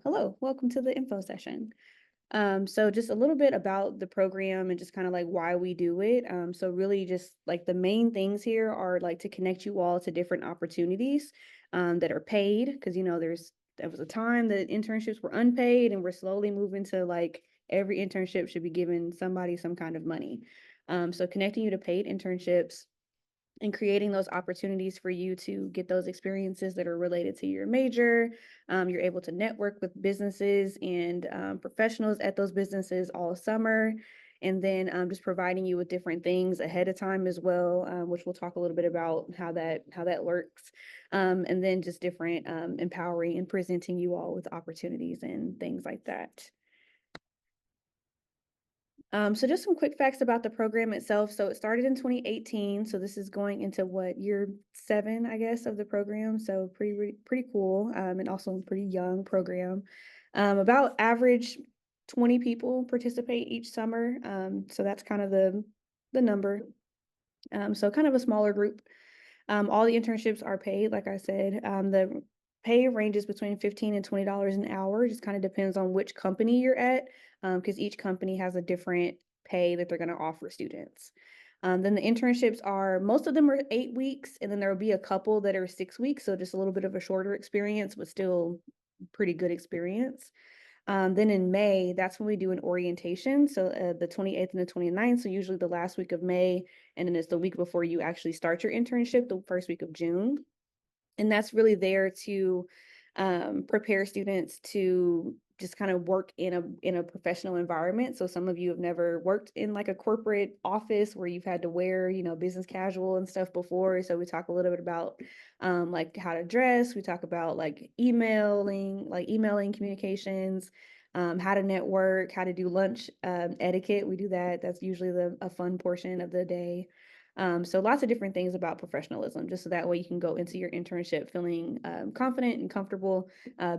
Hello, welcome to the info session. So just a little bit about the program and just kind of like why we do it. So really just like the main things here are like to connect you all to different opportunities that are paid because there was a time that internships were unpaid and we're slowly moving to like every internship should be giving somebody some kind of money. So connecting you to paid internships and creating those opportunities for you to get those experiences that are related to your major. You're able to network with businesses and professionals at those businesses all summer. And then just providing you with different things ahead of time as well, which we'll talk a little bit about how that works. And then just different empowering and presenting you all with opportunities and things like that. So just some quick facts about the program itself. So it started in 2018. So this is going into what, year 7, I guess, of the program. So pretty cool. And also a pretty young program. About average 20 people participate each summer. So that's kind of the number. So kind of a smaller group. All the internships are paid, like I said. The pay ranges between $15 and $20 an hour. Just kind of depends on which company you're at, because each company has a different pay that they're going to offer students. Then the internships are, most of them are 8 weeks, and then there will be a couple that are 6 weeks, so just a little bit of a shorter experience, but still pretty good experience. Then in May, that's when we do an orientation. So the 28th and the 29th. So usually the last week of May, and then it's the week before you actually start your internship, the first week of June. And that's really there to prepare students to just kind of work in a professional environment. So some of you have never worked in like a corporate office where you've had to wear, business casual and stuff before. So we talk a little bit about like how to dress. We talk about like emailing communications, how to network, how to do lunch etiquette. We do that. That's usually a fun portion of the day. So lots of different things about professionalism, just so that way you can go into your internship feeling confident and comfortable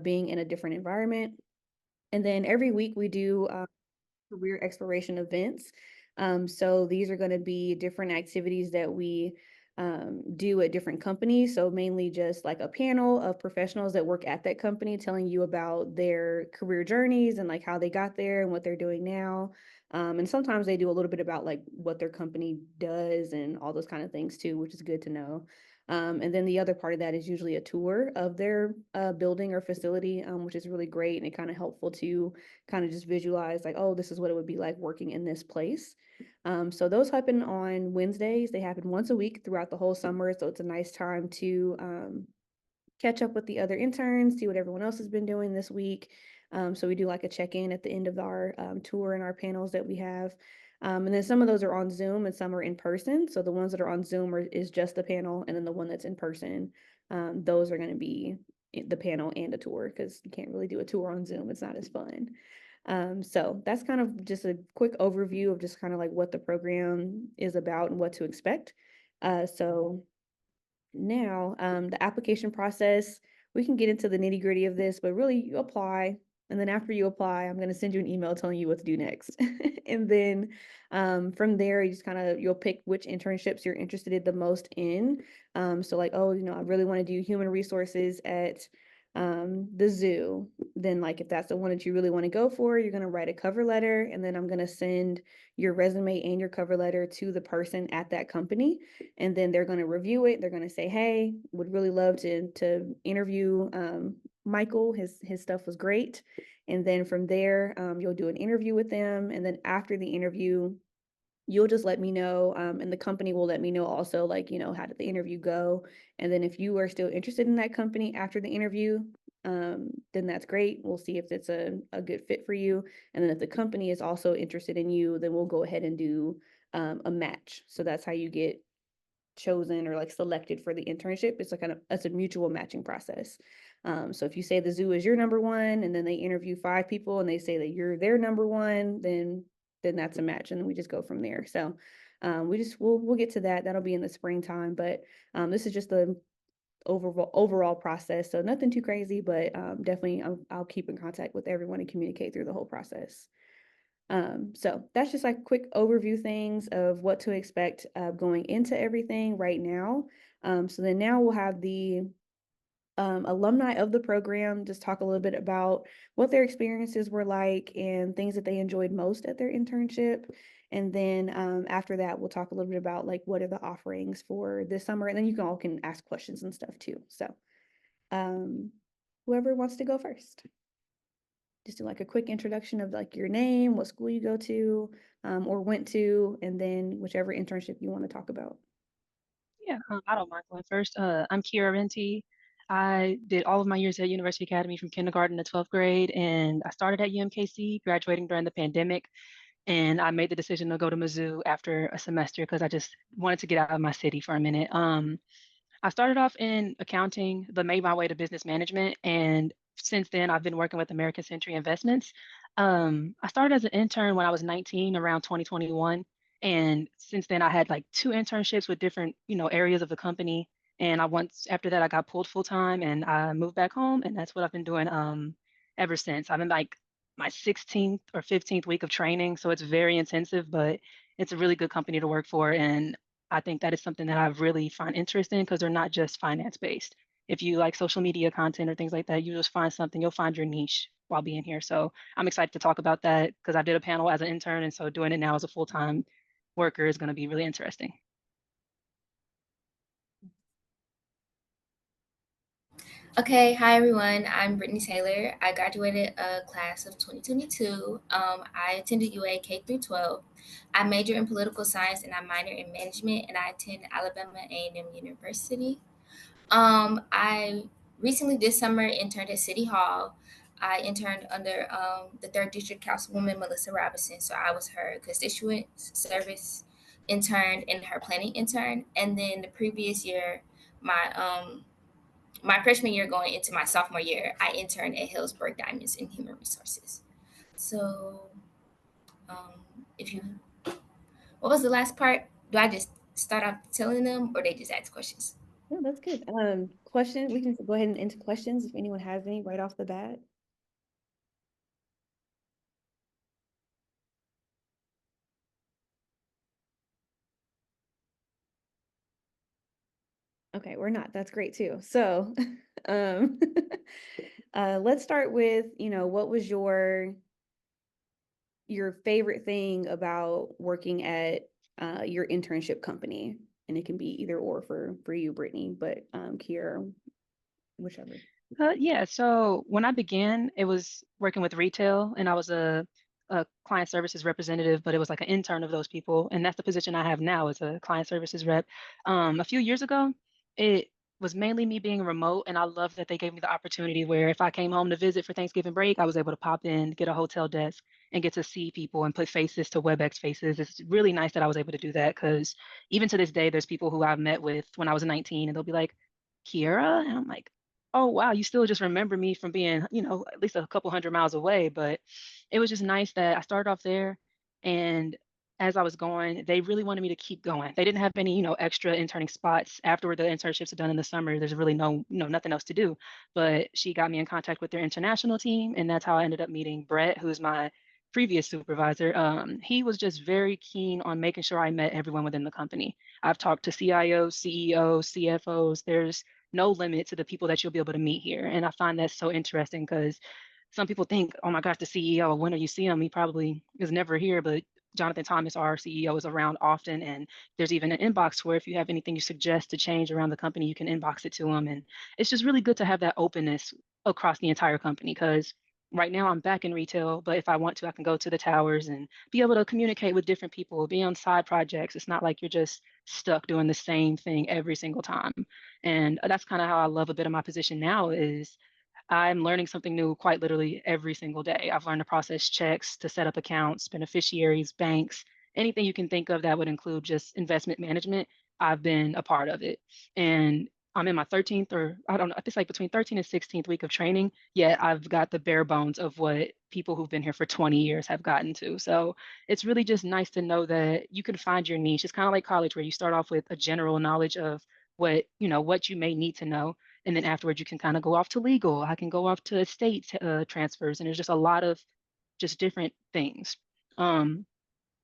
being in a different environment. And then every week we do career exploration events. So these are going to be different activities that we do at different companies. So mainly just like a panel of professionals that work at that company telling you about their career journeys and like how they got there and what they're doing now. And sometimes they do a little bit about like what their company does and all those kind of things too, which is good to know. And then the other part of that is usually a tour of their building or facility, which is really great and kind of helpful to kind of just visualize like, oh, this is what it would be like working in this place. So those happen on Wednesdays. They happen once a week throughout the whole summer. So it's a nice time to catch up with the other interns, see what everyone else has been doing this week. So we do like a check-in at the end of our tour and our panels that we have. And then some of those are on Zoom and some are in person. So the ones that are on Zoom is just the panel, and then the one that's in person, those are going to be the panel and a tour because you can't really do a tour on Zoom. It's not as fun. So that's kind of just a quick overview of just kind of like what the program is about and what to expect. So now, the application process, we can get into the nitty gritty of this, but really you apply. And then after you apply, I'm going to send you an email telling you what to do next. And then from there, you just you'll pick which internships you're interested in the most in. So like, oh, I really want to do human resources at the zoo. Then like, if that's the one that you really want to go for, you're going to write a cover letter. And then I'm going to send your resume and your cover letter to the person at that company, and then they're going to review it. They're going to say, hey, would really love to interview Michael. His stuff was great. And then from there, you'll do an interview with them. And then after the interview, you'll just let me know, and the company will let me know also, like, how did the interview go? And then if you are still interested in that company after the interview, then that's great. We'll see if it's a good fit for you. And then if the company is also interested in you, then we'll go ahead and do a match. So that's how you get chosen or like selected for the internship. It's a mutual matching process. So if you say the zoo is your number one, and then they interview 5 people and they say that you're their number one, then that's a match, and then we just go from there. So we'll get to that. That'll be in the springtime, but this is just the overall process. So nothing too crazy, but definitely I'll keep in contact with everyone and communicate through the whole process. So that's just like quick overview things of what to expect going into everything right now. So then now we'll have the alumni of the program, just talk a little bit about what their experiences were like and things that they enjoyed most at their internship. And then after that, we'll talk a little bit about like what are the offerings for this summer. And then you can all can ask questions and stuff too. So whoever wants to go first. Just do like a quick introduction of like your name, what school you go to or went to, and then whichever internship you want to talk about. Yeah, I don't mind going first. I'm Kira Renti. I did all of my years at University Academy from kindergarten to 12th grade, and I started at UMKC, graduating during the pandemic. And I made the decision to go to Mizzou after a semester because I just wanted to get out of my city for a minute. I started off in accounting, but made my way to business management. And since then, I've been working with American Century Investments. I started as an intern when I was 19, around 2021. And since then, I had like two internships with different, areas of the company. And after that, I got pulled full time and I moved back home. And that's what I've been doing ever since. I'm in like my 16th or 15th week of training. So it's very intensive, but it's a really good company to work for. And I think that is something that I really find interesting because they're not just finance based. If you like social media content or things like that, you just find something, you'll find your niche while being here. So I'm excited to talk about that because I did a panel as an intern. And so doing it now as a full-time worker is going to be really interesting. Okay, hi everyone. I'm Brittany Taylor. I graduated a class of 2022. I attended UA K through 12. I majored in political science and I minored in management, and I attended Alabama A&M University. I recently this summer interned at City Hall. I interned under the third district councilwoman Melissa Robinson, so I was her constituent service intern and her planning intern. And then the previous year, my my freshman year going into my sophomore year, I interned at Hillsburg Diamonds in Human Resources. So, if you, what was the last part? Do I just start off telling them, or they just ask questions? No, that's good. Question, we can go ahead and into questions if anyone has any right off the bat. Okay, we're not. That's great too. So, um, let's start with, what was your favorite thing about working at your internship company? And it can be either or for you, Brittany, but Kiera, whichever. Yeah, so when I began, it was working with retail, and I was a client services representative, but it was like an intern of those people, and that's the position I have now as a client services rep. A few years ago, it was mainly me being remote, and I love that they gave me the opportunity where if I came home to visit for Thanksgiving break, I was able to pop in, get a hotel desk, and get to see people and put faces to WebEx faces. It's really nice that I was able to do that because even to this day, there's people who I've met with when I was 19, and they'll be like, Kiera? And I'm like, oh wow, you still just remember me from being, at least a couple hundred miles away. But it was just nice that I started off there, and as I was going, they really wanted me to keep going. They didn't have any, extra interning spots after the internships are done in the summer. There's really no, nothing else to do. But she got me in contact with their international team, and that's how I ended up meeting Brett, who's my previous supervisor. He was just very keen on making sure I met everyone within the company. I've talked to CIOs, CEOs, CFOs. There's no limit to the people that you'll be able to meet here. And I find that so interesting because some people think, oh my gosh, the CEO, when do you see him? He probably is never here. But Jonathan Thomas, our CEO, is around often. And there's even an inbox where if you have anything you suggest to change around the company, you can inbox it to him. And it's just really good to have that openness across the entire company because right now I'm back in retail, but if I want to, I can go to the towers and be able to communicate with different people, be on side projects. It's not like you're just stuck doing the same thing every single time. And that's kind of how I love a bit of my position now is I'm learning something new quite literally every single day. I've learned to process checks, to set up accounts, beneficiaries, banks, anything you can think of that would include just investment management. I've been a part of it. And I'm in my 13th or I don't know, it's like between 13th and 16th week of training. Yet I've got the bare bones of what people who've been here for 20 years have gotten to. So it's really just nice to know that you can find your niche. It's kind of like college where you start off with a general knowledge of what you may need to know, and then afterwards you can kind of go off to legal. I can go off to estate transfers, and there's just a lot of just different things. um,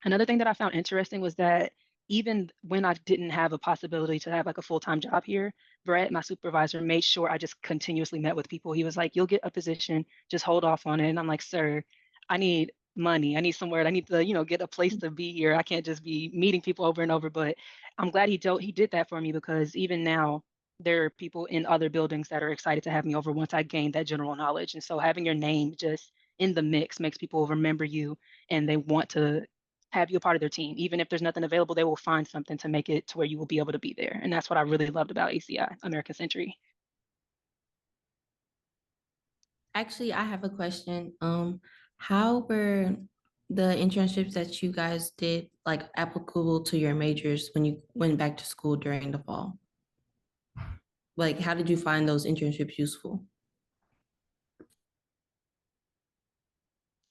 Another thing that I found interesting was that even when I didn't have a possibility to have like a full-time job here, Brett, my supervisor, made sure I just continuously met with people. He was like, you'll get a position, just hold off on it. And I'm like, sir, I need money. I need somewhere. I need to, get a place to be here. I can't just be meeting people over and over. But I'm glad he did that for me, because even now there are people in other buildings that are excited to have me over once I gain that general knowledge. And so having your name just in the mix makes people remember you, and they want to have you a part of their team. Even if there's nothing available, they will find something to make it to where you will be able to be there. And that's what I really loved about ACI, American Century. Actually, I have a question. How were the internships that you guys did like applicable to your majors when you went back to school during the fall? Like, how did you find those internships useful?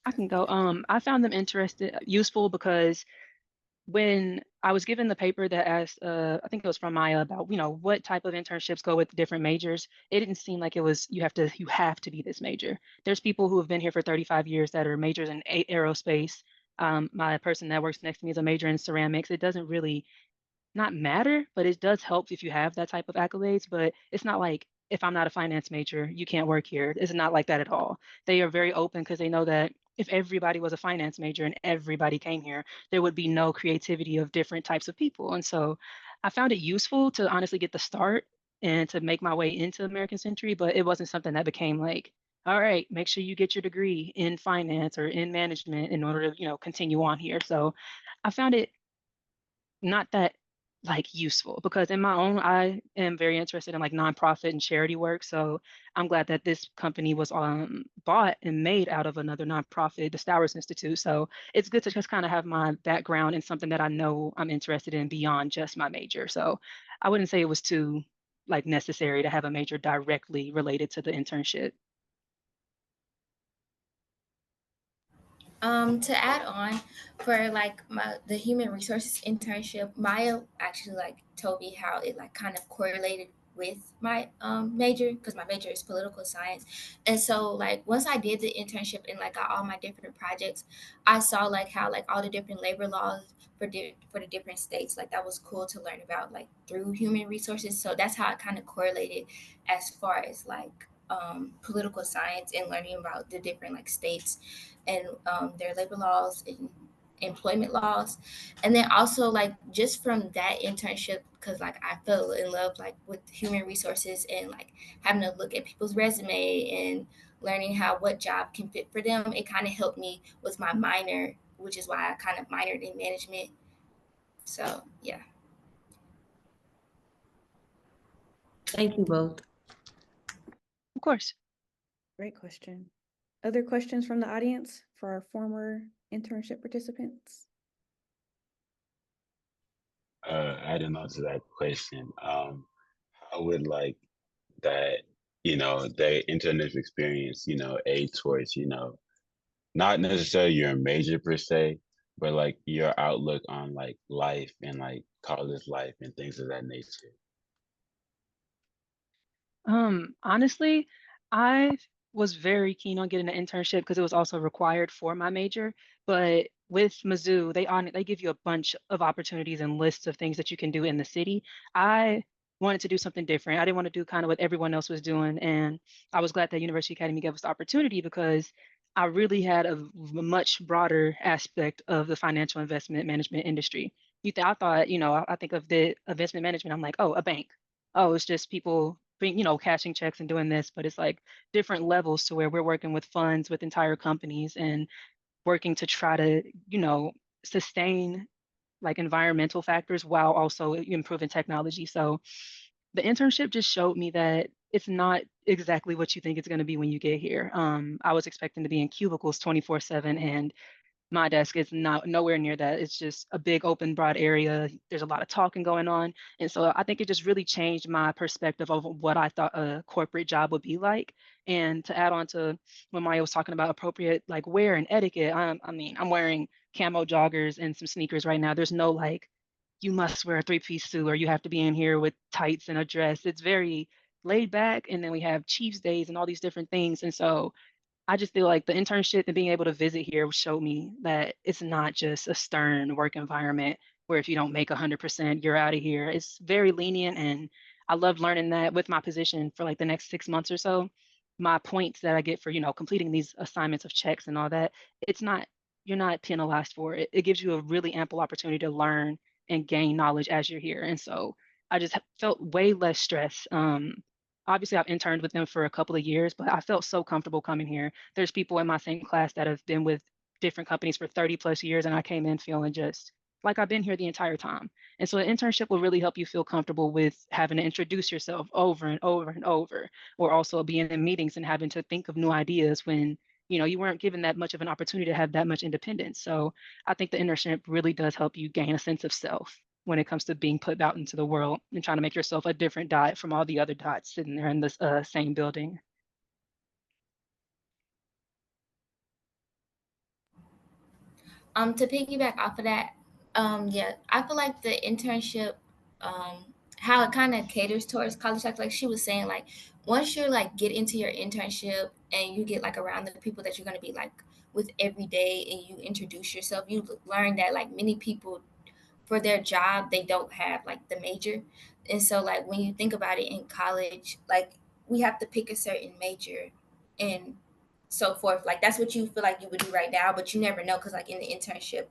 I can go. I found them useful because when I was given the paper that asked, I think it was from Maya, about, what type of internships go with different majors, it didn't seem like it was, you have to be this major. There's people who have been here for 35 years that are majors in aerospace. My person that works next to me is a major in ceramics. It doesn't really not matter, but it does help if you have that type of accolades. But it's not like, if I'm not a finance major, you can't work here. It's not like that at all. They are very open because they know that if everybody was a finance major and everybody came here, there would be no creativity of different types of people. And so I found it useful to honestly get the start and to make my way into American Century, but it wasn't something that became like, all right, make sure you get your degree in finance or in management in order to, continue on here. So I found it not that like useful, because in my own, I am very interested in like nonprofit and charity work. So I'm glad that this company was bought and made out of another nonprofit, the Stowers Institute. So it's good to just kind of have my background in something that I know I'm interested in beyond just my major. So I wouldn't say it was too like necessary to have a major directly related to the internship. To add on, for like the human resources internship, Maya actually like told me how it like kind of correlated with my major, because my major is political science. And so like once I did the internship and like got all my different projects, I saw like how like all the different labor laws for the different states, like that was cool to learn about like through human resources. So that's how it kind of correlated as far as like political science and learning about the different like states and their labor laws and employment laws. And then also like just from that internship, because like I fell in love like with human resources and like having to look at people's resume and learning how what job can fit for them, it kind of helped me with my minor, which is why I kind of minored in management. So yeah. Thank you both. Of course. Great question. Other questions from the audience for our former internship participants? Adding on to that question, how would like that, the internship experience, aid towards, not necessarily your major per se, but like your outlook on like life and like college life and things of that nature? Honestly, I was very keen on getting an internship because it was also required for my major. But with Mizzou, they give you a bunch of opportunities and lists of things that you can do in the city. I wanted to do something different. I didn't want to do kind of what everyone else was doing. And I was glad that University Academy gave us the opportunity, because I really had a much broader aspect of the financial investment management industry. I thought, I think of the investment management, I'm like, oh, a bank. Oh, it's just people being, cashing checks and doing this, but it's like different levels to where we're working with funds, with entire companies, and working to try to, sustain like environmental factors while also improving technology. So the internship just showed me that it's not exactly what you think it's going to be when you get here. I was expecting to be in cubicles 24/7, and my desk is not nowhere near that. It's just a big open broad area. There's a lot of talking going on. And so I think it just really changed my perspective of what I thought a corporate job would be like. And to add on to when Maya was talking about appropriate like wear and etiquette, I'm wearing camo joggers and some sneakers right now. There's no like, you must wear a three-piece suit or you have to be in here with tights and a dress. It's very laid back. And then we have Chiefs days and all these different things. And so I just feel like the internship and being able to visit here showed me that it's not just a stern work environment where if you don't make 100%, you're out of here. It's very lenient, and I love learning that with my position for like the next 6 months or so. My points that I get for, completing these assignments of checks and all that, it's not, you're not penalized for it. It gives you a really ample opportunity to learn and gain knowledge as you're here. And so I just felt way less stress. Obviously, I've interned with them for a couple of years, but I felt so comfortable coming here. There's people in my same class that have been with different companies for 30 plus years, and I came in feeling just like I've been here the entire time. And so an internship will really help you feel comfortable with having to introduce yourself over and over and over, or also being in meetings and having to think of new ideas when you weren't given that much of an opportunity to have that much independence. So I think the internship really does help you gain a sense of self when it comes to being put out into the world and trying to make yourself a different dot from all the other dots sitting there in this same building. To piggyback off of that, yeah, I feel like the internship, how it kind of caters towards college life. Like she was saying, like once you're like get into your internship and you get like around the people that you're gonna be like with every day, and you introduce yourself, you learn that like many people for their job they don't have like the major, and so like when you think about it in college, like we have to pick a certain major and so forth. Like that's what you feel like you would do right now, but you never know because like in the internship,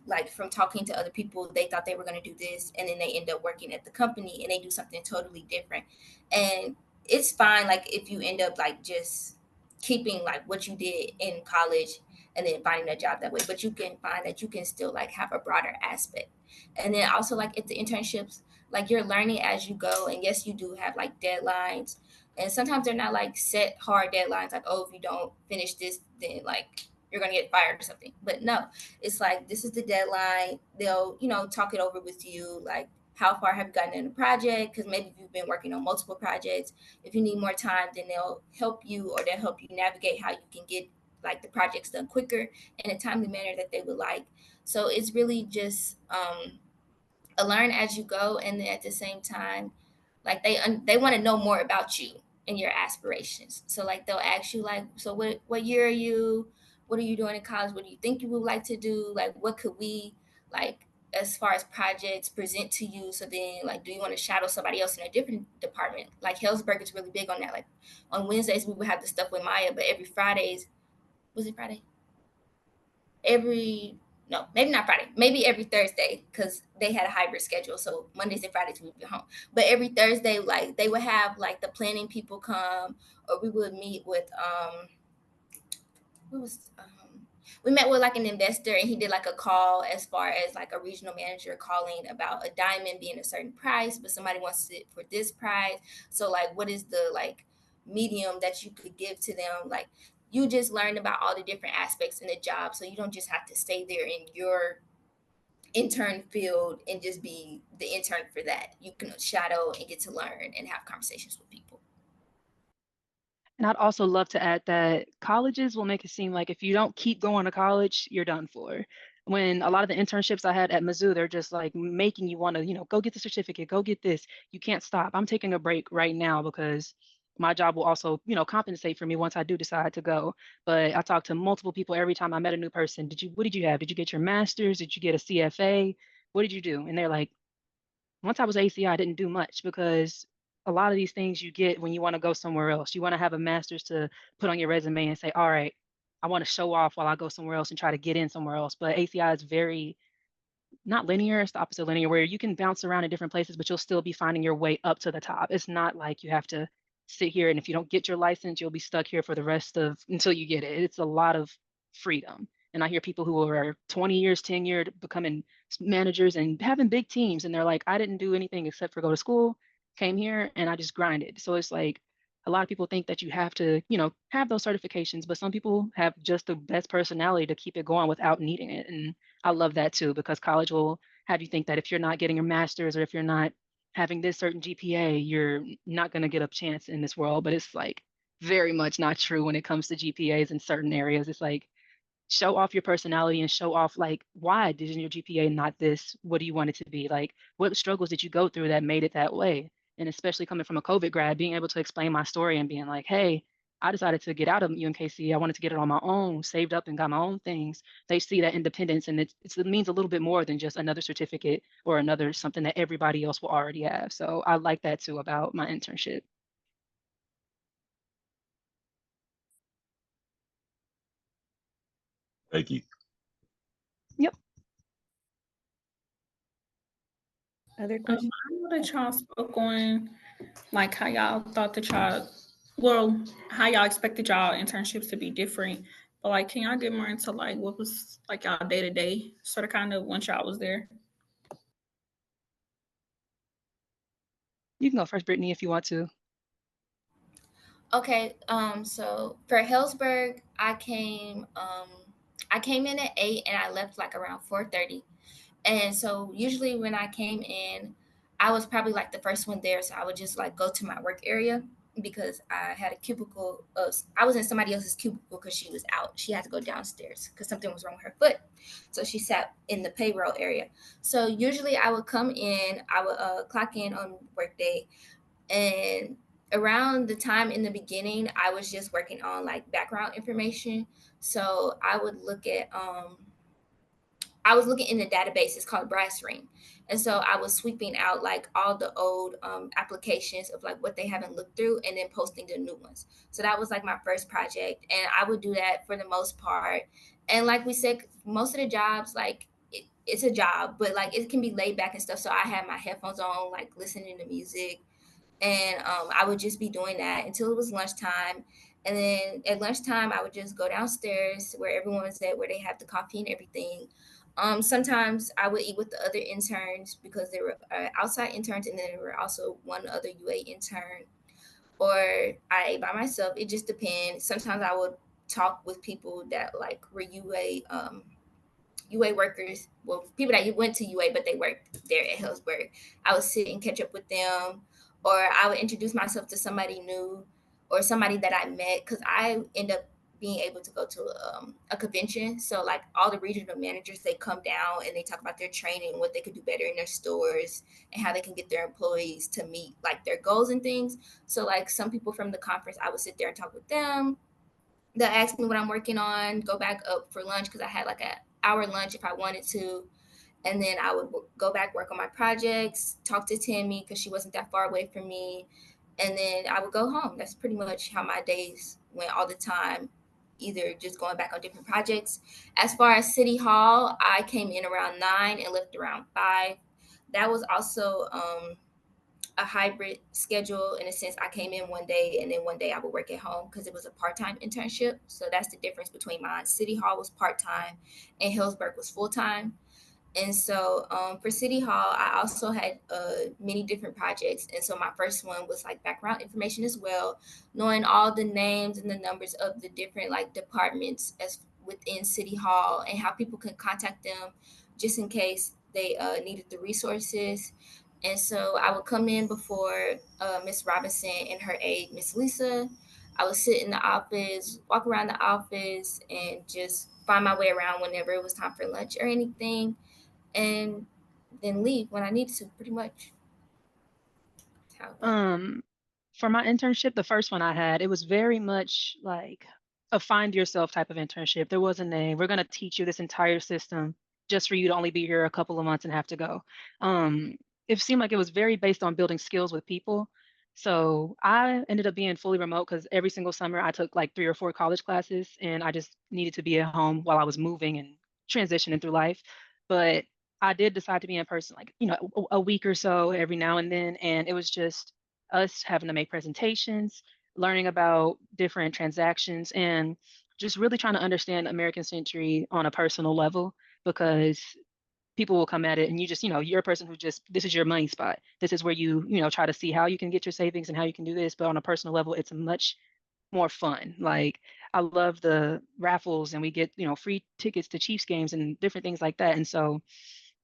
like from talking to other people, they thought they were going to do this, and then they end up working at the company and they do something totally different. And it's fine like if you end up like just keeping like what you did in college and then finding a job that way, but you can find that you can still like have a broader aspect. And then also like at the internships, like you're learning as you go, and yes you do have like deadlines, and sometimes they're not like set hard deadlines like, oh, if you don't finish this then like you're gonna get fired or something. But no, it's like this is the deadline. They'll talk it over with you, like how far have you gotten in the project, because maybe you've been working on multiple projects. If you need more time, then they'll help you, or they'll help you navigate how you can get like the projects done quicker in a timely manner that they would like. So it's really just a learn as you go, and then at the same time, like they want to know more about you and your aspirations. So like they'll ask you like, so what year are you? What are you doing in college? What do you think you would like to do? Like what could we like as far as projects present to you? So then like, do you want to shadow somebody else in a different department? Like Hellsberg is really big on that. Like on Wednesdays we would have the stuff with Maya, but every Fridays, was it Friday? Every No, maybe not Friday, maybe every Thursday, because they had a hybrid schedule. So Mondays and Fridays we would be home. But every Thursday, like they would have like the planning people come, or we would meet with what was we met with like an investor, and he did like a call as far as like a regional manager calling about a diamond being a certain price, but somebody wants it for this price. So like what is the like medium that you could give to them? Like you just learn about all the different aspects in the job, so you don't just have to stay there in your intern field and just be the intern for that. You can shadow and get to learn and have conversations with people. And I'd also love to add that colleges will make it seem like if you don't keep going to college, you're done for. When a lot of the internships I had at Mizzou, they're just like making you want to, go get the certificate, go get this. You can't stop. I'm taking a break right now because my job will also, compensate for me once I do decide to go. But I talk to multiple people every time I met a new person. What did you have? Did you get your master's? Did you get a CFA? What did you do? And they're like, once I was ACI, I didn't do much because a lot of these things you get when you want to go somewhere else. You want to have a master's to put on your resume and say, all right, I want to show off while I go somewhere else and try to get in somewhere else. But ACI is very not linear, it's the opposite of linear, where you can bounce around in different places, but you'll still be finding your way up to the top. It's not like you have to sit here and if you don't get your license, you'll be stuck here for the rest of until you get it. It's a lot of freedom. And I hear people who are 20 years tenured becoming managers and having big teams, and they're like, I didn't do anything except for go to school, came here, and I just grinded. So it's like a lot of people think that you have to, have those certifications, but some people have just the best personality to keep it going without needing it. And I love that too, because college will have you think that if you're not getting your master's or if you're not having this certain GPA, you're not going to get a chance in this world. But it's like very much not true when it comes to GPAs in certain areas. It's like show off your personality and show off like why did your GPA not this? What do you want it to be? Like what struggles did you go through that made it that way? And especially coming from a COVID grad, being able to explain my story and being like, hey, I decided to get out of UNKC. I wanted to get it on my own, saved up and got my own things. They see that independence, and it means a little bit more than just another certificate or another something that everybody else will already have. So I like that too about my internship. Thank you. Yep. Other questions? I know that y'all spoke on like how y'all thought that y'all, well, how y'all expected y'all internships to be different. But like, can y'all get more into like what was like y'all day to day, sort of kind of once y'all was there? You can go first, Brittany, if you want to. Okay, so for Hillsburg, I came in at 8 and I left like around 4:30. And so usually when I came in, I was probably like the first one there, so I would just like go to my work area because I had a cubicle of I was in somebody else's cubicle because she was out. She had to go downstairs because something was wrong with her foot. So she sat in the payroll area. So usually I would come in, I would clock in on work day, and around the time in the beginning I was just working on like background information. So I was looking in the database. It's called Brass Ring. And so I was sweeping out like all the old applications of like what they haven't looked through and then posting the new ones. So that was like my first project. And I would do that for the most part. And like we said, most of the jobs, like it's a job, but like it can be laid back and stuff. So I had my headphones on, like listening to music. And I would just be doing that until it was lunchtime. And then at lunchtime, I would just go downstairs where everyone was at, where they have the coffee and everything. Sometimes I would eat with the other interns because there were outside interns, and then there were also one other UA intern. Or I ate by myself. It just depends. Sometimes I would talk with people that like were UA workers, well, people that went to UA, but they worked there at Hillsburg. I would sit and catch up with them, or I would introduce myself to somebody new or somebody that I met because I end up being able to go to a convention. So, like, all the regional managers, they come down and they talk about their training, what they could do better in their stores, and how they can get their employees to meet, like, their goals and things. So, like, some people from the conference, I would sit there and talk with them. They'll ask me what I'm working on, go back up for lunch because I had like an hour lunch if I wanted to. And then I would go back, work on my projects, talk to Tammy because she wasn't that far away from me. And then I would go home. That's pretty much how my days went all the time, either just going back on different projects. As far as City Hall, I came in around 9 and left around 5. That was also a hybrid schedule in a sense. I came in one day and then one day I would work at home because it was a part-time internship. So that's the difference between mine. City Hall was part-time and Hillsburg was full-time. And so for City Hall, I also had many different projects. And so my first one was like background information as well, knowing all the names and the numbers of the different like departments as within City Hall and how people can contact them just in case they needed the resources. And so I would come in before Miss Robinson and her aide, Miss Lisa. I would sit in the office, walk around the office, and just find my way around whenever it was time for lunch or anything, and then leave when I needed to, pretty much. That's how it went. For my internship, the first one I had, it was very much like a find yourself type of internship. There wasn't a, we're going to teach you this entire system just for you to only be here a couple of months and have to go. It seemed like it was very based on building skills with people. So I ended up being fully remote because every single summer I took like 3 or 4 college classes and I just needed to be at home while I was moving and transitioning through life. But I did decide to be in person, like, a week or so every now and then. And it was just us having to make presentations, learning about different transactions, and just really trying to understand American Century on a personal level because people will come at it and you just, you're a person who just, this is your money spot. This is where you try to see how you can get your savings and how you can do this. But on a personal level, it's much more fun. Like I love the raffles and we get, free tickets to Chiefs games and different things like that. And so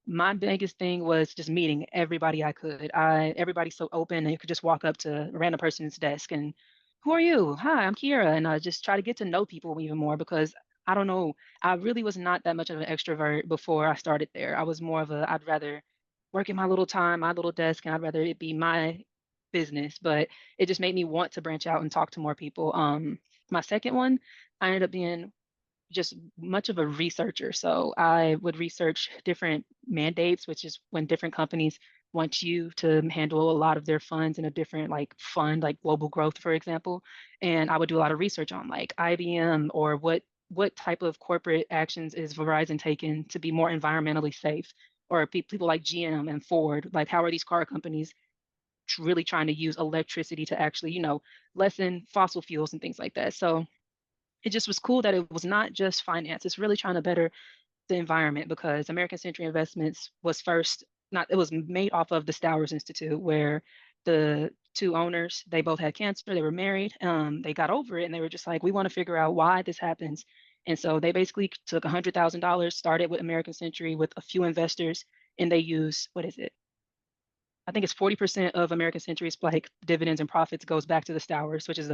my biggest thing was just meeting everybody I could. Everybody's so open and you could just walk up to a random person's desk and who are you? Hi, I'm Kira. And I just try to get to know people even more because I don't know, I really was not that much of an extrovert before I started there. I was more of I'd rather work in my little time, my little desk, and I'd rather it be my business, but it just made me want to branch out and talk to more people. My second one, I ended up being just much of a researcher. So I would research different mandates, which is when different companies want you to handle a lot of their funds in a different like fund, like global growth, for example. And I would do a lot of research on like IBM or what type of corporate actions is Verizon taking to be more environmentally safe, or people like GM and Ford, like how are these car companies really trying to use electricity to actually, lessen fossil fuels and things like that. So it just was cool that it was not just finance. It's really trying to better the environment, because American Century Investments was first not it was made off of the Stowers Institute, where the two owners, they both had cancer, they were married, they got over it, and they were just like, we want to figure out why this happens. And so they basically took $100,000, started with American Century with a few investors, and they use, what is it? I think it's 40% of American Century's like dividends and profits goes back to the Stowers, which is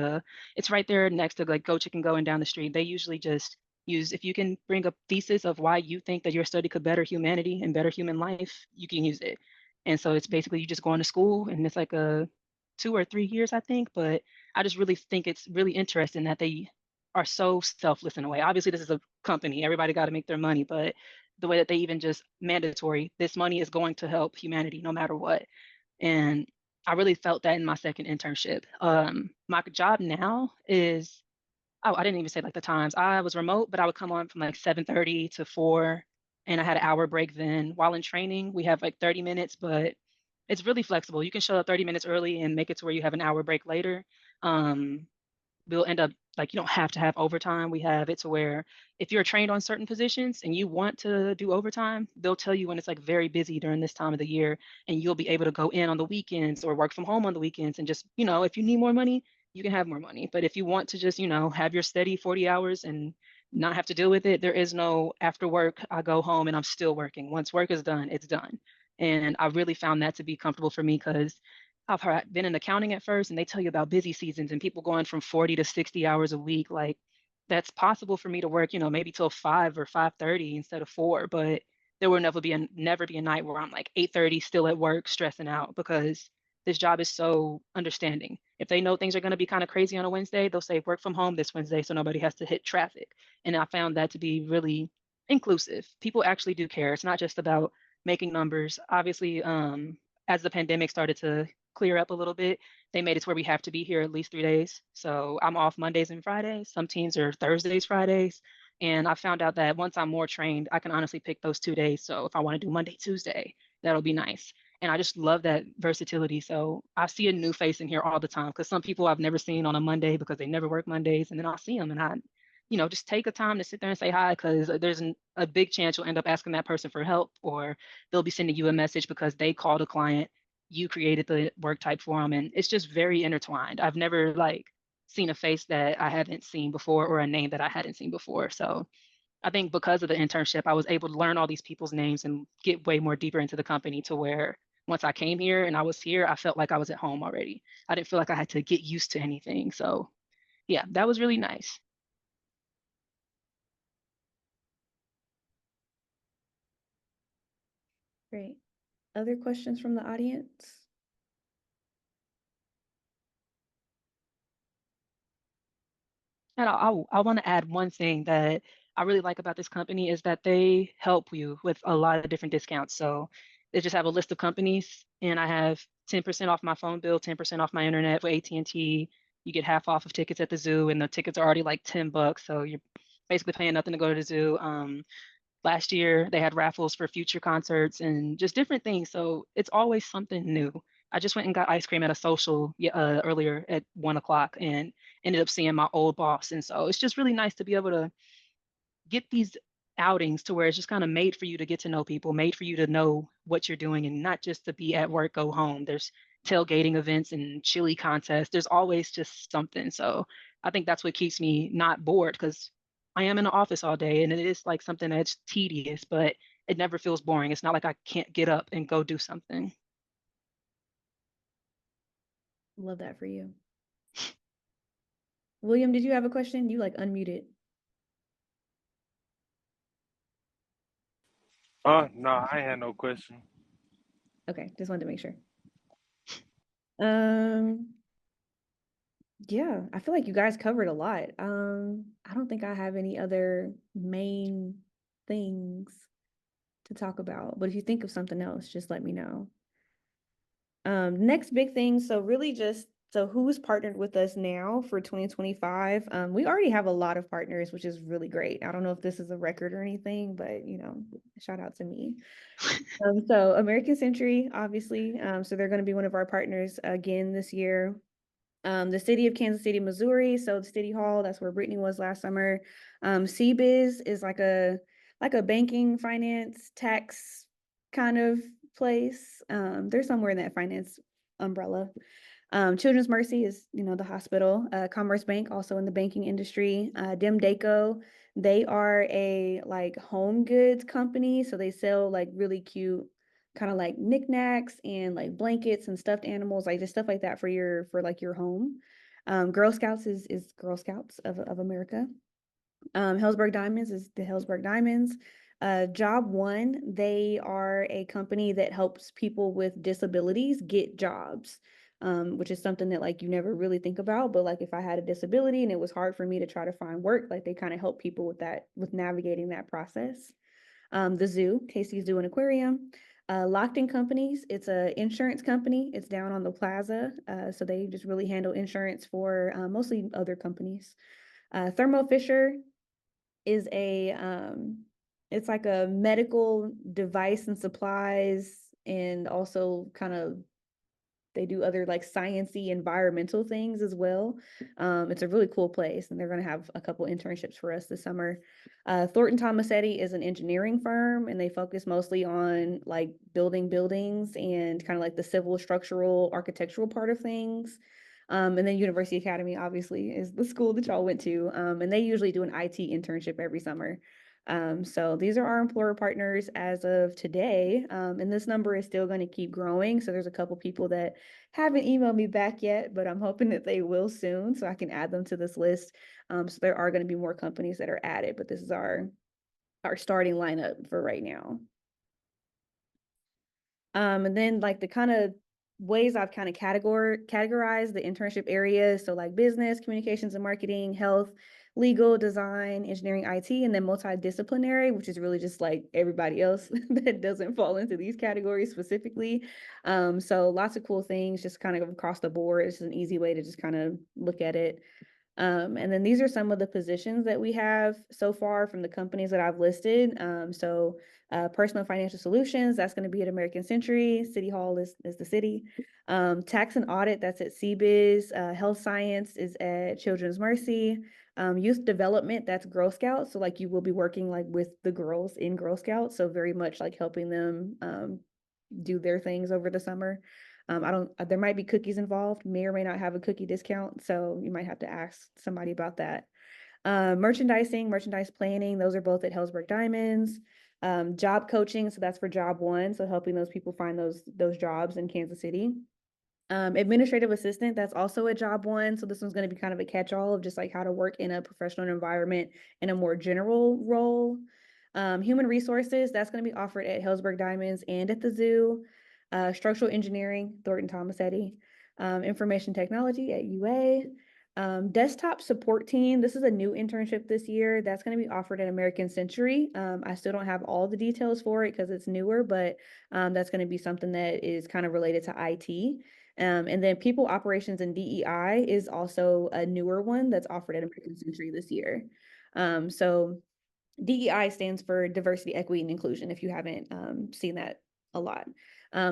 it's right there next to like Go Chicken Go and down the street. They usually just use, if you can bring a thesis of why you think that your study could better humanity and better human life, you can use it. And so it's basically you just go into school, and it's like a 2 or 3 years, I think. But I just really think it's really interesting that they are so selfless in a way. Obviously, this is a company, everybody got to make their money, but the way that they even just mandatory, this money is going to help humanity no matter what. And I really felt that in my second internship. My job now is, oh, I didn't even say like the times. I was remote, but I would come on from like 7:30 to 4, and I had an hour break then. While in training, we have like 30 minutes, but it's really flexible. You can show up 30 minutes early and make it to where you have an hour break later. Um, we'll end up like, you don't have to have overtime. We have it to where if you're trained on certain positions and you want to do overtime, they'll tell you when it's like very busy during this time of the year, and you'll be able to go in on the weekends or work from home on the weekends. And just, if you need more money, you can have more money. But if you want to just, have your steady 40 hours and not have to deal with it, there is no after work, I go home and I'm still working. Once work is done, it's done. And I really found that to be comfortable for me, because I've been in accounting at first, and they tell you about busy seasons and people going from 40 to 60 hours a week. Like, that's possible for me to work, maybe till 5 or 5:30 instead of 4. But there will never be a night where I'm like 8:30 still at work stressing out, because this job is so understanding. If they know things are going to be kind of crazy on a Wednesday, they'll say work from home this Wednesday so nobody has to hit traffic. And I found that to be really inclusive. People actually do care. It's not just about making numbers. Obviously, as the pandemic started to clear up a little bit, they made it to where we have to be here at least 3 days. So I'm off Mondays and Fridays. Some teams are Thursdays, Fridays. And I found out that once I'm more trained, I can honestly pick those 2 days. So if I want to do Monday, Tuesday, that'll be nice. And I just love that versatility. So I see a new face in here all the time, because some people I've never seen on a Monday because they never work Mondays. And then I'll see them, and just take a time to sit there and say hi, because there's a big chance you'll end up asking that person for help, or they'll be sending you a message because they called a client, you created the work type for them, and it's just very intertwined. I've never like seen a face that I haven't seen before, or a name that I hadn't seen before. So I think because of the internship, I was able to learn all these people's names and get way more deeper into the company, to where once I came here and I was here, I felt like I was at home already. I didn't feel like I had to get used to anything. So yeah, that was really nice. Great. Other questions from the audience? And I want to add one thing that I really like about this company, is that they help you with a lot of different discounts. So they just have a list of companies, and I have 10% off my phone bill, 10% off my internet with AT&T. You get half off of tickets at the zoo, and the tickets are already like $10. So you're basically paying nothing to go to the zoo. Last year they had raffles for future concerts and just different things. So it's always something new. I just went and got ice cream at a social earlier at 1 o'clock, and ended up seeing my old boss. And so it's just really nice to be able to get these outings to where it's just kind of made for you to get to know people, made for you to know what you're doing, and not just to be at work, go home. There's tailgating events and chili contests. There's always just something. So I think that's what keeps me not bored, because I am in the office all day, and it is like something that's tedious, but it never feels boring. It's not like I can't get up and go do something. Love that for you. William, did you have a question? You like unmuted. No, I had no question. Okay, just wanted to make sure. Yeah, I feel like you guys covered a lot. I don't think I have any other main things to talk about, but if you think of something else, just let me know. Next big thing, so really just so who's partnered with us now for 2025? We already have a lot of partners, which is really great. I don't know if this is a record or anything, but shout out to me. So American Century, obviously, so they're going to be one of our partners again this year. The city of Kansas City, Missouri, so the City Hall, that's where Brittany was last summer. CBiz is like a banking, finance, tax kind of place. They're somewhere in that finance umbrella. Children's Mercy is, the hospital. Commerce Bank, also in the banking industry. Demdeco, they are a like home goods company, so they sell like really cute kind of like knickknacks and like blankets and stuffed animals, like just stuff like that for your home. Girl Scouts is Girl Scouts of America. Hellsberg Diamonds is the Hellsberg Diamonds. Job One, they are a company that helps people with disabilities get jobs, which is something that like you never really think about. But like if I had a disability and it was hard for me to try to find work, like they kind of help people with that, with navigating that process. The zoo, Casey Zoo and Aquarium. Lockton Companies, it's a insurance company. It's down on the plaza. So they just really handle insurance for mostly other companies. Thermo Fisher is it's like a medical device and supplies, and also kind of they do other like sciencey environmental things as well. It's a really cool place, and they're going to have a couple internships for us this summer. Thornton Tomasetti is an engineering firm, and they focus mostly on like building buildings and kind of like the civil, structural, architectural part of things. And then University Academy, obviously, is the school that y'all went to. And they usually do an IT internship every summer. So these are our employer partners as of today. And this number is still going to keep growing. So there's a couple people that haven't emailed me back yet, but I'm hoping that they will soon so I can add them to this list. So there are going to be more companies that are added, but this is our starting lineup for right now. And then like the kind of ways I've kind of categorized the internship areas. So like business, communications and marketing, health, legal, design, engineering, IT, and then multidisciplinary, which is really just like everybody else that doesn't fall into these categories specifically. So lots of cool things just kind of across the board. It's an easy way to just kind of look at it. And then these are some of the positions that we have so far from the companies that I've listed. So Personal Financial Solutions, that's going to be at American Century. City Hall is the city. Tax and Audit, that's at CBiz. Health Science is at Children's Mercy. Youth Development, that's Girl Scouts. So like you will be working like with the girls in Girl Scouts. So very much like helping them do their things over the summer. There might be cookies involved, may or may not have a cookie discount. So you might have to ask somebody about that. Merchandising, merchandise planning, those are both at Hellsberg Diamonds. Job coaching, so that's for job one. So helping those people find those jobs in Kansas City. Administrative assistant, that's also a job one. So this one's going to be kind of a catch-all of just like how to work in a professional environment in a more general role. Human resources, that's going to be offered at Hellsberg Diamonds and at the zoo. Structural engineering, Thornton Tomasetti. Information technology at UA. Desktop support team, this is a new internship this year. That's going to be offered at American Century. I still don't have all the details for it because it's newer, but that's going to be something that is kind of related to IT. And then people operations and DEI is also a newer one that's offered at American Century this year. So DEI stands for diversity, equity, and inclusion, if you haven't seen that a lot.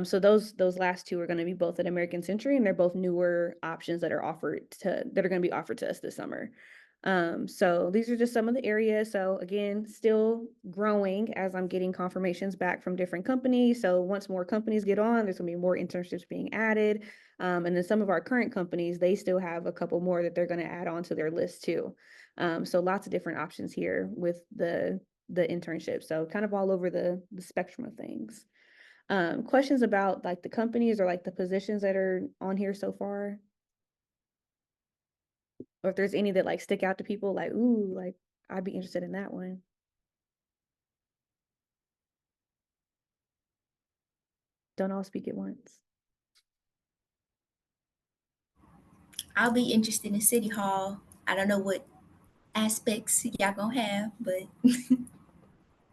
So those last two are going to be both at American Century, and they're both newer options that are going to be offered to us this summer. So these are just some of the areas. So again, still growing as I'm getting confirmations back from different companies. So once more companies get on, there's gonna be more internships being added. And then some of our current companies, they still have a couple more that they're gonna add on to their list too. So lots of different options here with the internship. So kind of all over the spectrum of things. Questions about like the companies or like the positions that are on here so far? Or if there's any that like stick out to people, like, ooh, like I'd be interested in that one. Don't all speak at once. I'll be interested in City Hall. I don't know what aspects y'all gonna have, but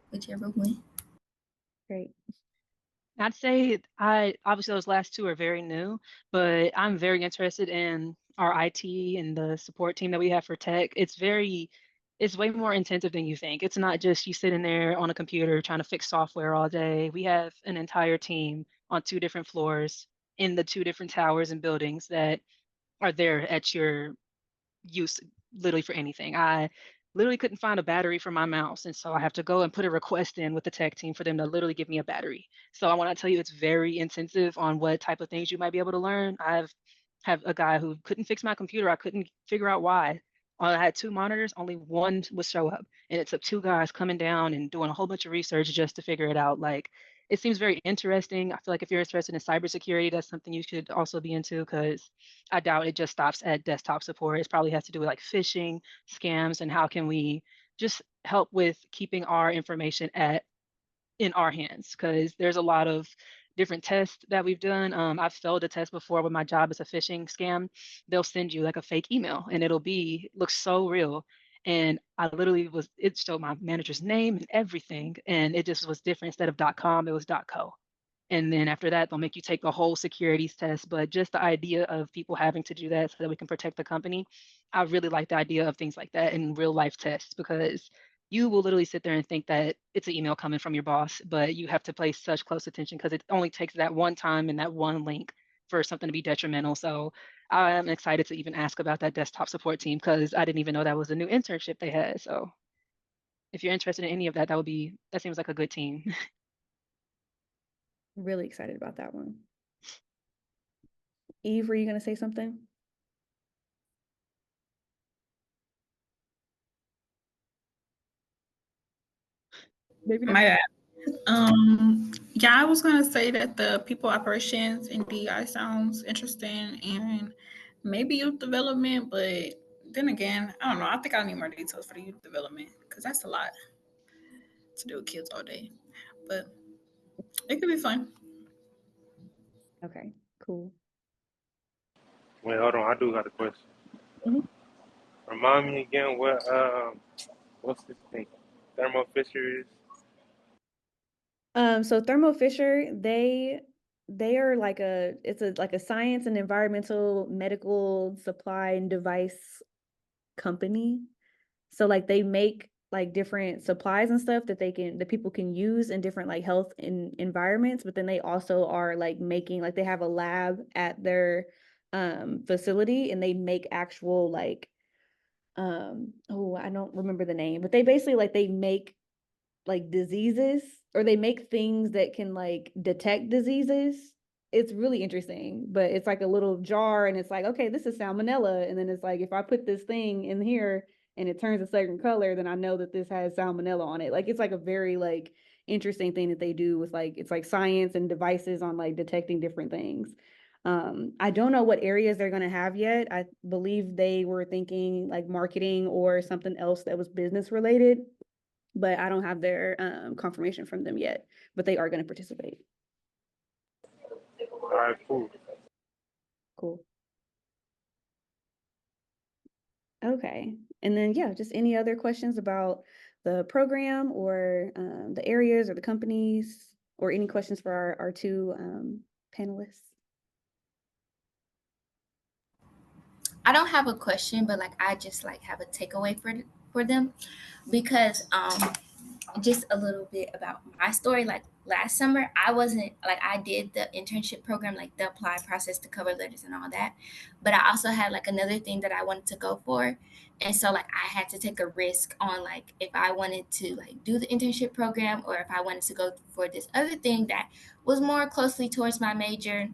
whichever one. Great. I'd say obviously those last two are very new, but I'm very interested in our IT and the support team that we have for tech. It's way more intensive than you think. It's not just you sitting there on a computer trying to fix software all day. We have an entire team on two different floors in the two different towers and buildings that are there at your use literally for anything. I literally couldn't find a battery for my mouse. And so I have to go and put a request in with the tech team for them to literally give me a battery. So I want to tell you, it's very intensive on what type of things you might be able to learn. Have a guy who couldn't fix my computer. I couldn't figure out why. I had two monitors, only one would show up. And it took two guys coming down and doing a whole bunch of research just to figure it out. Like, it seems very interesting. I feel like if you're interested in cybersecurity, that's something you should also be into because I doubt it just stops at desktop support. It probably has to do with like phishing, scams, and how can we just help with keeping our information in our hands because there's a lot of different tests that we've done. I've failed a test before when my job is a phishing scam. They'll send you like a fake email and looks so real. And I literally it showed my manager's name and everything. And it just was different. Instead of .com, it was .co. And then after that, they'll make you take the whole securities test. But just the idea of people having to do that so that we can protect the company, I really like the idea of things like that in real life tests because you will literally sit there and think that it's an email coming from your boss, but you have to pay such close attention because it only takes that one time and that one link for something to be detrimental. So I am excited to even ask about that desktop support team because I didn't even know that was a new internship they had. So if you're interested in any of that, that seems like a good team. Really excited about that one. Eve, were you going to say something? Maybe not. My bad. Yeah, I was gonna say that the people operations in DI sounds interesting and maybe youth development, but then again, I don't know. I think I need more details for the youth development because that's a lot to do with kids all day. But it could be fun. Okay, cool. Wait, hold on. I do got a question. Mhm. Remind me again what's this thing? Thermo Fisher is? So Thermo Fisher, they are like like a science and environmental medical supply and device company. So like they make like different supplies and stuff that people can use in different like health and environments, but then they also are like making like they have a lab at their facility and they make actual like I don't remember the name, but they basically like they make like diseases or they make things that can like detect diseases. It's really interesting, but it's like a little jar and it's like, okay, this is salmonella. And then it's like, if I put this thing in here and it turns a certain color, then I know that this has salmonella on it. Like, it's like a very like interesting thing that they do with like, it's like science and devices on like detecting different things. I don't know what areas they're going to have yet. I believe they were thinking like marketing or something else that was business related, but I don't have their confirmation from them yet, but they are going to participate. All right, cool. Cool. Okay. And then, yeah, just any other questions about the program or the areas or the companies or any questions for our two panelists? I don't have a question, but like I just like have a takeaway for them because just a little bit about my story. Like last summer, I did the internship program, like the apply process, the cover letters and all that. But I also had like another thing that I wanted to go for. And so like I had to take a risk on like if I wanted to like do the internship program or if I wanted to go for this other thing that was more closely towards my major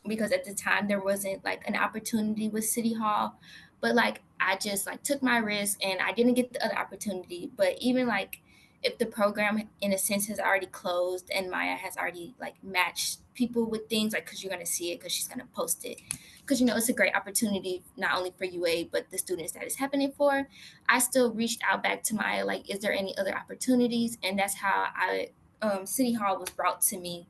because at the time there wasn't like an opportunity with City Hall. But like I just like took my risk and I didn't get the other opportunity. But even like if the program in a sense has already closed and Maya has already like matched people with things like because you're going to see it because she's going to post it because it's a great opportunity not only for UA but the students that it's happening for. I still reached out back to Maya like is there any other opportunities, and that's how I City Hall was brought to me,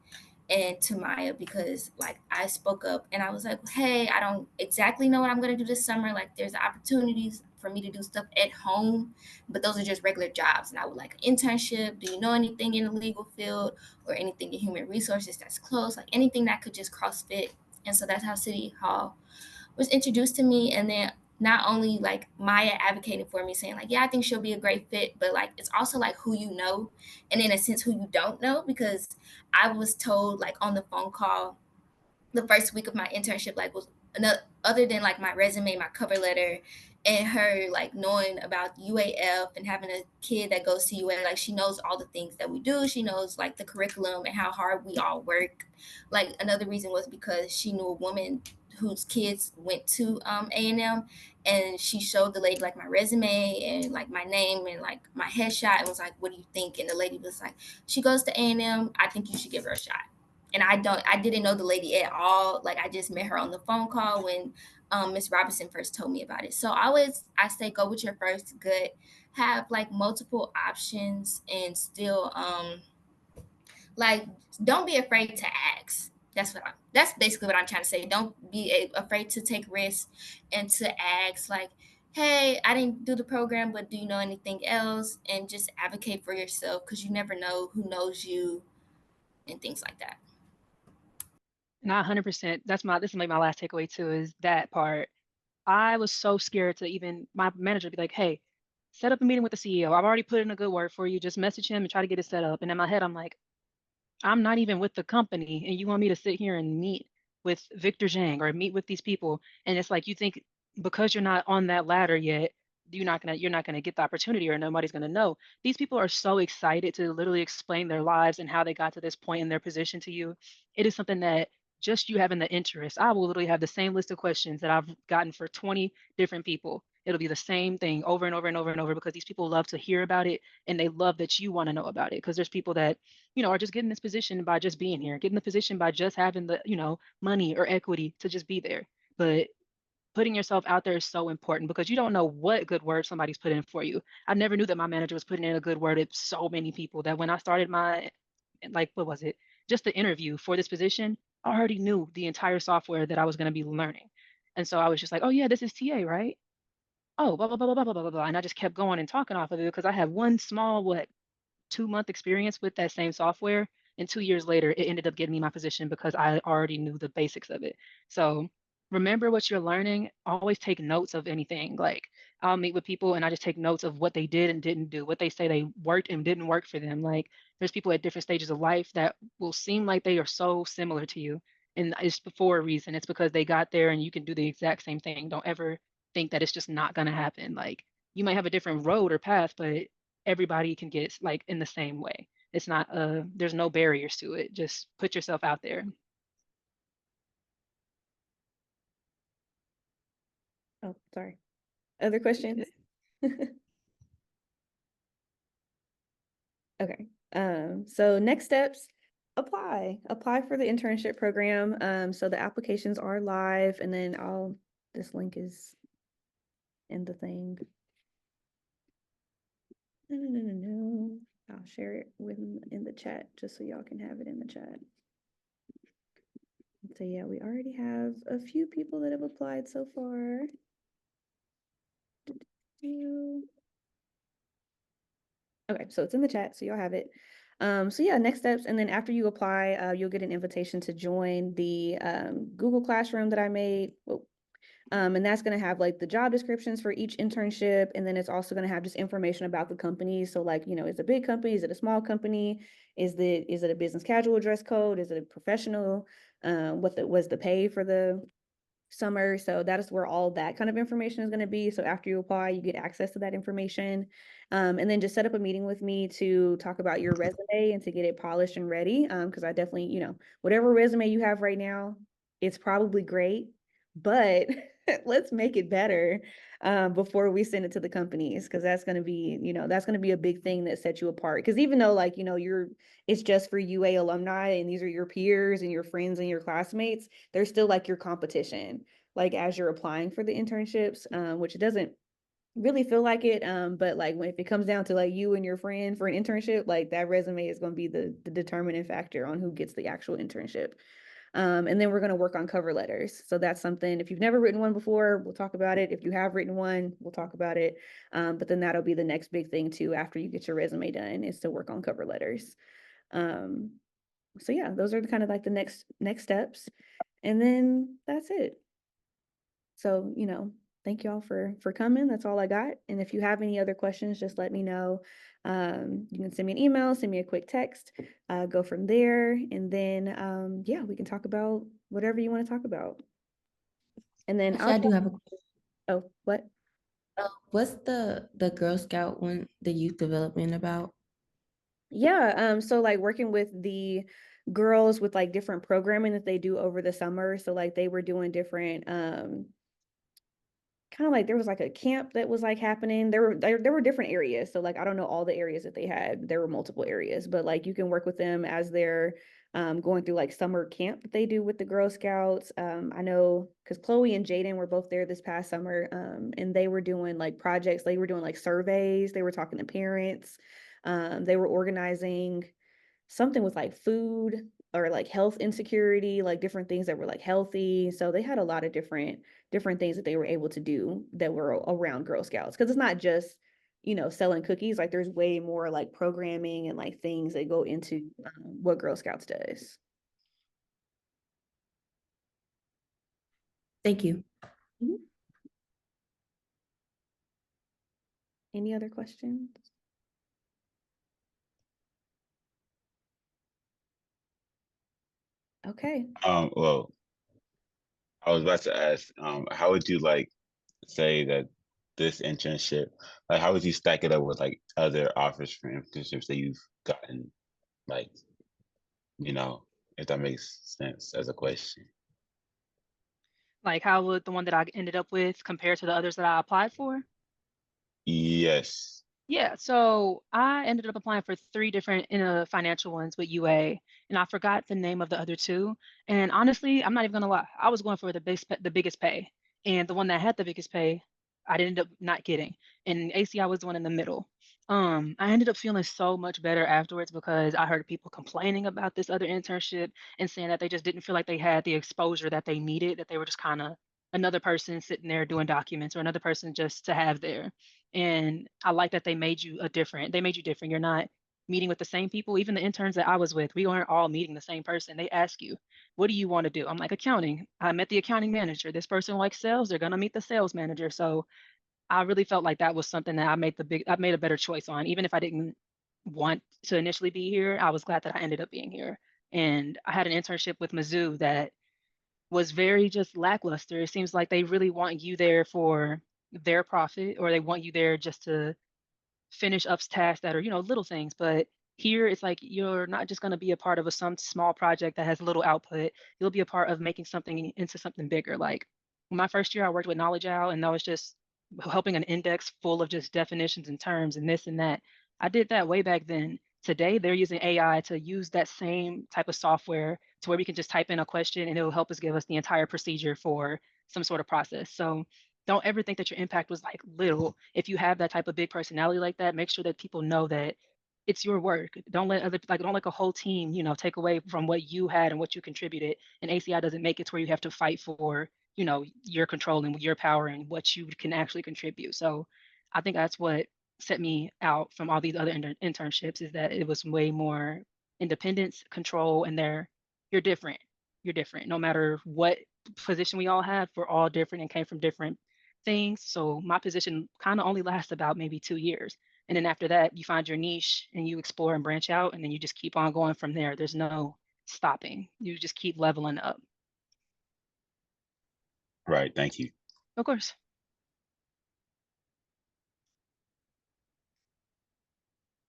and to Maya, because like I spoke up and I was like, hey, I don't exactly know what I'm gonna do this summer. Like there's opportunities for me to do stuff at home, but those are just regular jobs. And I would like an internship. Do you know anything in the legal field or anything in human resources that's close? Like anything that could just cross fit. And so that's how City Hall was introduced to me. And then not only like Maya advocating for me, saying like, yeah, I think she'll be a great fit, but like it's also like who you know, and in a sense who you don't know, because I was told like on the phone call the first week of my internship, like was another, other than like my resume, my cover letter, and her like knowing about UAF and having a kid that goes to UA, like she knows all the things that we do. She knows like the curriculum and how hard we all work. Like another reason was because she knew a woman whose kids went to A&M, and she showed the lady like my resume and like my name and like my headshot and was like, what do you think? And the lady was like, she goes to A&M, I think you should give her a shot. And I didn't know the lady at all. Like I just met her on the phone call when Miss Robinson first told me about it. So I say go with your first gut, have like multiple options, and still like don't be afraid to ask. That's basically what I'm trying to say. Don't be afraid to take risks and to ask like, hey, I didn't do the program, but do you know anything else? And just advocate for yourself, because you never know who knows you and things like that. Not 100%. This is like my last takeaway too, is that part. I was so scared to even, my manager would be like, hey, set up a meeting with the CEO. I've already put in a good word for you. Just message him and try to get it set up. And in my head, I'm like, I'm not even with the company, and you want me to sit here and meet with Victor Zhang or meet with these people. And it's like you think because you're not on that ladder yet, you're not gonna get the opportunity, or nobody's gonna know. These people are so excited to literally explain their lives and how they got to this point in their position to you. It is something that just you having the interest, I will literally have the same list of questions that I've gotten for 20 different people. It'll be the same thing over and over and over and over, because these people love to hear about it, and they love that you want to know about it, because there's people that are just getting this position by just being here, getting the position by just having the, money or equity to just be there. But putting yourself out there is so important, because you don't know what good word somebody's put in for you. I never knew that my manager was putting in a good word at so many people, that when I started my, like, what was it? Just the interview for this position, I already knew the entire software that I was going to be learning. And so I was just like, oh yeah, this is TA, right? Oh, blah, blah, blah, blah, blah, blah, blah, blah. And I just kept going and talking off of it, because I had one small, 2-month experience with that same software. And 2 years later, it ended up getting me my position because I already knew the basics of it. So remember what you're learning. Always take notes of anything. Like I'll meet with people and I just take notes of what they did and didn't do, what they say they worked and didn't work for them. Like there's people at different stages of life that will seem like they are so similar to you. And it's for a reason. It's because they got there and you can do the exact same thing. Don't ever think that it's just not going to happen. Like you might have a different road or path, but everybody can get like in the same way. It's not there's no barriers to it. Just put yourself out there. Oh, sorry. Other questions? Okay. So next steps, apply for the internship program. So the applications are live, and then this link is in the thing. No. I'll share it in the chat just so y'all can have it in the chat. So yeah, we already have a few people that have applied so far. Okay, so it's in the chat, so you'll have it. So yeah, next steps, and then after you apply, you'll get an invitation to join the Google Classroom that I made. And that's going to have like the job descriptions for each internship, and then it's also going to have just information about the company. So like, is it a big company? Is it a small company? Is it a business casual dress code? Is it a professional? What was the pay for the summer? So that is where all that kind of information is going to be. So after you apply, you get access to that information. And then just set up a meeting with me to talk about your resume and to get it polished and ready. Because I definitely, whatever resume you have right now, it's probably great, but let's make it better before we send it to the companies, because that's going to be a big thing that sets you apart. Because even though it's just for UA alumni and these are your peers and your friends and your classmates, they're still like your competition, like as you're applying for the internships, which it doesn't really feel like it. But like if it comes down to like you and your friend for an internship, like that resume is going to be the determining factor on who gets the actual internship. And then we're going to work on cover letters. So that's something, if you've never written one before, we'll talk about it. If you have written one, we'll talk about it. But then that'll be the next big thing too, after you get your resume done, is to work on cover letters. So yeah, those are kind of like the next steps. And then that's it. So, thank y'all for coming. That's all I got. And if you have any other questions, just let me know. You can send me an email, send me a quick text, go from there. And then, yeah, we can talk about whatever you want to talk about. And then Actually, I do have a question. Oh, what? What's the Girl Scout one, the youth development about? Yeah, so like working with the girls with like different programming that they do over the summer. So like they were doing different kind of like there was like a camp that was like happening. There were different areas. So like I don't know all the areas that they had. There were multiple areas, but like you can work with them as they're going through like summer camp that they do with the Girl Scouts. I know because Chloe and Jaden were both there this past summer, and they were doing like projects. They were doing like surveys. They were talking to parents. They were organizing something with like food or like health insecurity, like different things that were like healthy. So they had a lot of different things that they were able to do that were around Girl Scouts. Because it's not just, selling cookies. Like there's way more like programming and like things that go into what Girl Scouts does. Thank you. Mhm. Any other questions? Okay. Well, I was about to ask, how would you like say that this internship, like how would you stack it up with like other offers for internships that you've gotten, like, you know, if that makes sense as a question? Like, how would the one that I ended up with compare to the others that I applied for? Yes. Yeah, so I ended up applying for three different financial ones with UA, and I forgot the name of the other two. And honestly, I'm not even gonna lie, I was going for the biggest pay, and the one that had the biggest pay, I ended up not getting. And ACI was the one in the middle. I ended up feeling so much better afterwards because I heard people complaining about this other internship and saying that they just didn't feel like they had the exposure that they needed, that they were just kind of another person sitting there doing documents or another person just to have there. And I like that they made you different. You're not meeting with the same people. Even the interns that I was with, we weren't all meeting the same person. They ask you, what do you want to do? I'm like, accounting. I met the accounting manager. This person likes sales. They're gonna meet the sales manager. So I really felt like that was something that I made a better choice on. Even if I didn't want to initially be here, I was glad that I ended up being here. And I had an internship with Mizzou that was very just lackluster. It seems like they really want you there for their profit, or they want you there just to finish up tasks that are, little things. But here it's like you're not just going to be a part of some small project that has little output. You'll be a part of making something into something bigger. Like my first year, I worked with Knowledge Owl, and that was just helping an index full of just definitions and terms and this and that. I did that way back then. Today, they're using AI to use that same type of software to where we can just type in a question and it will help us give us the entire procedure for some sort of process. So don't ever think that your impact was like little. If you have that type of big personality like that, make sure that people know that it's your work. Don't let a whole team, take away from what you had and what you contributed. And ACI doesn't make it to where you have to fight for, your control and your power and what you can actually contribute. So I think that's what set me out from all these other internships, is that it was way more independence, control, and you're different. You're different. No matter what position we all have, we're all different and came from different things. So my position kind of only lasts about maybe 2 years. And then after that, you find your niche and you explore and branch out, and then you just keep on going from there. There's no stopping. You just keep leveling up. Right. Thank you. Of course.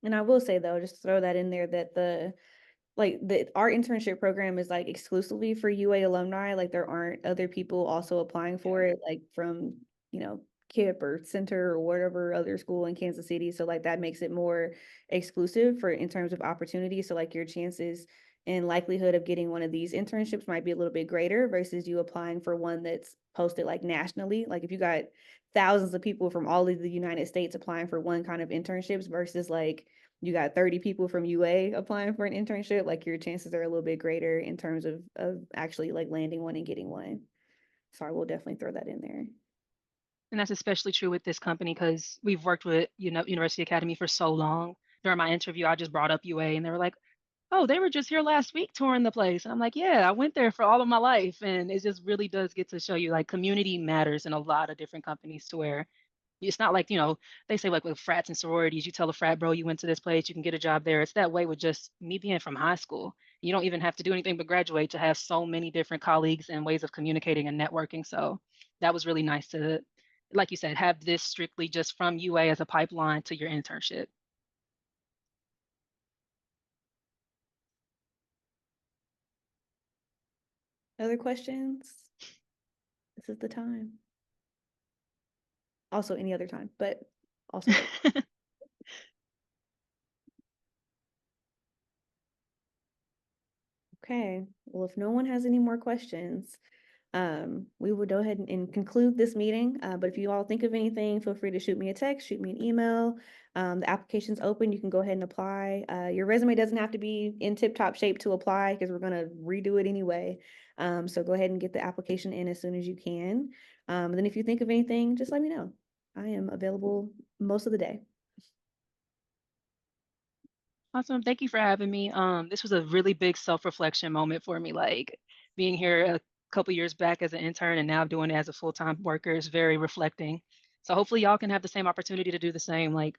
And I will say though, just throw that in there, that our internship program is like exclusively for UA alumni. Like there aren't other people also applying for it, like from, KIP or Center or whatever other school in Kansas City. So like that makes it more exclusive for in terms of opportunity. So like your chances and likelihood of getting one of these internships might be a little bit greater versus you applying for one that's posted like nationally. Like if you got thousands of people from all of the United States applying for one kind of internships versus like you got 30 people from UA applying for an internship, like your chances are a little bit greater in terms of actually like landing one and getting one. So I will definitely throw that in there. And that's especially true with this company because we've worked with, University Academy for so long. During my interview, I just brought up UA and they were like, oh, they were just here last week touring the place. And I'm like, yeah, I went there for all of my life. And it just really does get to show you like community matters in a lot of different companies to where it's not like, they say like with frats and sororities, you tell a frat bro you went to this place, you can get a job there. It's that way with just me being from high school. You don't even have to do anything but graduate to have so many different colleagues and ways of communicating and networking. So that was really nice to, like you said, have this strictly just from UA as a pipeline to your internship. Other questions? This is the time. Also any other time, but also. Okay, well, if no one has any more questions, we will go ahead and conclude this meeting. But if you all think of anything, feel free to shoot me a text, shoot me an email. The application's open. You can go ahead and apply. Your resume doesn't have to be in tip-top shape to apply because we're going to redo it anyway. So go ahead and get the application in as soon as you can. And then if you think of anything, just let me know. I am available most of the day. Awesome. Thank you for having me. This was a really big self-reflection moment for me. Like being here a couple years back as an intern and now doing it as a full-time worker is very reflecting. So hopefully y'all can have the same opportunity to do the same. Like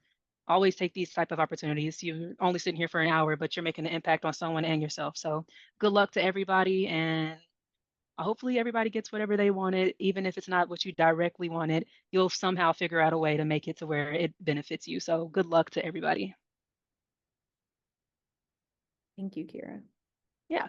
always take these type of opportunities. You're only sitting here for an hour, but you're making an impact on someone and yourself. So good luck to everybody, and hopefully everybody gets whatever they wanted, even if it's not what you directly wanted. You'll somehow figure out a way to make it to where it benefits you. So good luck to everybody. Thank you, Kira. Yeah.